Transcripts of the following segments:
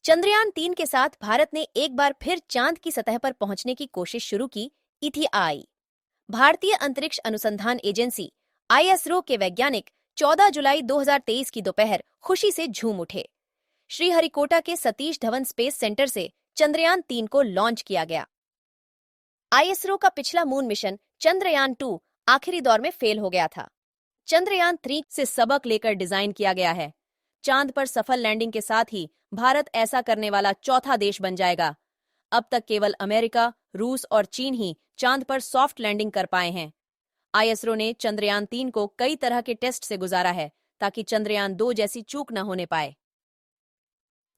चंद्रयान 3 के साथ भारत ने एक बार फिर चांद की सतह पर पहुंचने की कोशिश शुरू की ईटीआई। भारतीय अंतरिक्ष अनुसंधान एजेंसी आईएसआरओ के वैज्ञानिक 14 जुलाई 2023 की दोपहर खुशी से झूम उठे। श्रीहरिकोटा के सतीश धवन स्पेस सेंटर से चंद्रयान 3 को लॉन्च किया गया। आईएसआरओ का पिछला मून मिशन चंद्रयान 2 आखिरी दौर में फेल हो गया था। चंद्रयान 3 से सबक लेकर डिजाइन किया गया है। चांद पर सफल लैंडिंग के साथ ही भारत ऐसा करने वाला चौथा देश बन जाएगा। अब तक केवल अमेरिका, रूस और चीन ही चांद पर सॉफ्ट लैंडिंग कर पाए हैं। आईएसआरओ ने चंद्रयान 3 को कई तरह के टेस्ट से गुजारा है ताकि चंद्रयान 2 जैसी चूक न होने पाए।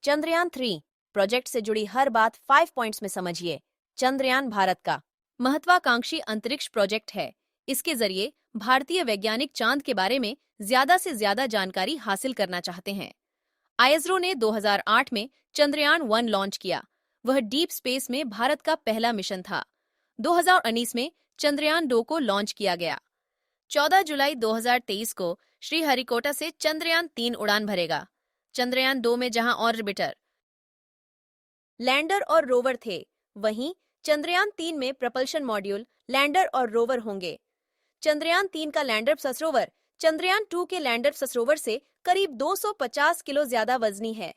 चंद्रयान 3 प्रोजेक्ट से जुड़ी हर बात 5 पॉइंट्स में समझिए। चंद्रयान भारत का महत्वाकांक्षी अंतरिक्ष प्रोजेक्ट है। इसके जरिए भारतीय वैज्ञानिक चांद के बारे में ज्यादा से ज्यादा जानकारी हासिल करना चाहते हैं। आईएसआरओ ने 2008 में चंद्रयान 1 लॉन्च किया। वह डीप स्पेस में भारत का पहला मिशन था। 2019 में चंद्रयान 2 को लॉन्च किया गया। 14 जुलाई 2023 को श्रीहरिकोटा से चंद्रयान 3 उड़ान भरेगा। चंद्रयान 2 में जहां ऑर्बिटर, लैंडर और रोवर थे, वहीं चंद्रयान 3 में प्रपल्शन मॉड्यूल, लैंडर और रोवर होंगे। चंद्रयान 3 का लैंडर सरोवर चंद्रयान 2 के लैंडर सरोवर से करीब 250 किलो ज्यादा वजनी है।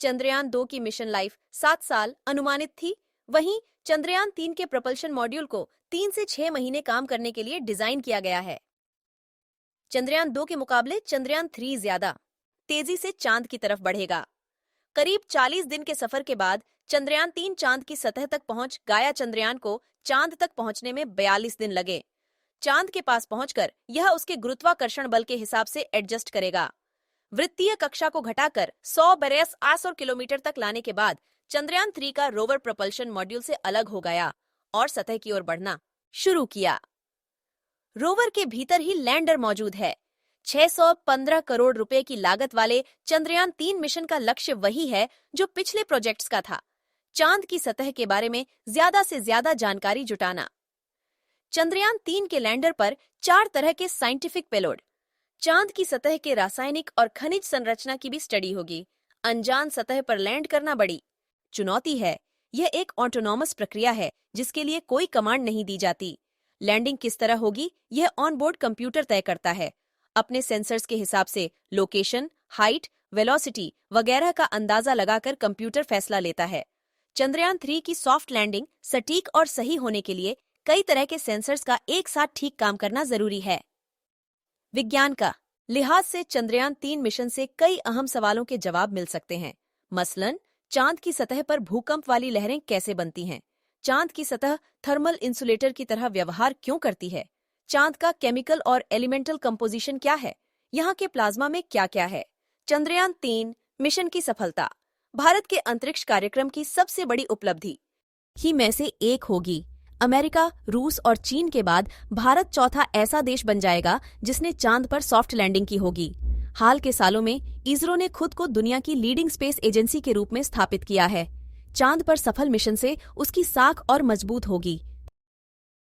चंद्रयान 2 की मिशन लाइफ 7 साल अनुमानित थी। वहीं चंद्रयान 3 के प्रपल्शन मॉड्यूल को 3 से 6 महीने काम करने के लिए डिजाइन किया गया है। चंद्रयान 2 के मुकाबले चंद्रयान 3 ज्यादा तेजी से चांद की तरफ बढ़ेगा। करीब 40 दिन के सफर के बाद चंद्रयान 3 चांद की सतह तक पहुंच गया। चंद्रयान को चांद तक पहुंचने में 42 दिन लगे। चांद के पास पहुंचकर यह उसके गुरुत्वाकर्षण बल के हिसाब से एडजस्ट करेगा। वृत्तीय कक्षा को घटाकर 100 बरस 800 किलोमीटर तक लाने के बाद चंद्रयान 3 का रोवर प्रपल्शन मॉड्यूल से अलग हो गया और सतह की ओर बढ़ना शुरू किया। रोवर के भीतर ही लैंडर मौजूद है। 615 करोड़ रुपए की लागत वाले चंद्रयान 3 मिशन का लक्ष्य वही है जो पिछले प्रोजेक्ट्स का था, चांद की सतह के बारे में ज्यादा से ज्यादा जानकारी जुटाना। चंद्रयान 3 के लैंडर पर 4 तरह के साइंटिफिक पेलोड, चांद की सतह के रासायनिक और खनिज संरचना की भी स्टडी होगी। अनजान सतह पर लैंड करना बड़ी चुनौती है। यह एक ऑटोनॉमस प्रक्रिया है जिसके लिए कोई कमांड नहीं दी जाती। लैंडिंग किस तरह होगी यह ऑनबोर्ड कंप्यूटर तय करता है। अपने सेंसर्स के हिसाब से लोकेशन, हाइट, वेलोसिटी वगैरह का अंदाजा लगाकर कंप्यूटर फैसला लेता है। चंद्रयान 3 की सॉफ्ट लैंडिंग सटीक और सही होने के लिए कई तरह के सेंसर्स का एक साथ ठीक काम करना जरूरी है। विज्ञान का लिहाज से चंद्रयान 3 मिशन से कई अहम सवालों के जवाब मिल सकते हैं। मसलन, चांद की सतह पर भूकंप वाली लहरें कैसे बनती हैं? चांद की सतह थर्मल इंसुलेटर की तरह व्यवहार क्यों करती है? चांद का केमिकल और एलिमेंटल कंपोजिशन क्या है? यहाँ के प्लाज्मा में क्या क्या है? चंद्रयान 3 मिशन की सफलता भारत के अंतरिक्ष कार्यक्रम की सबसे बड़ी उपलब्धि ही में से एक होगी। अमेरिका, रूस और चीन के बाद भारत चौथा ऐसा देश बन जाएगा जिसने चांद पर सॉफ्ट लैंडिंग की होगी। हाल के सालों में इसरो ने खुद को दुनिया की लीडिंग स्पेस एजेंसी के रूप में स्थापित किया है। चांद पर सफल मिशन से उसकी साख और मजबूत होगी।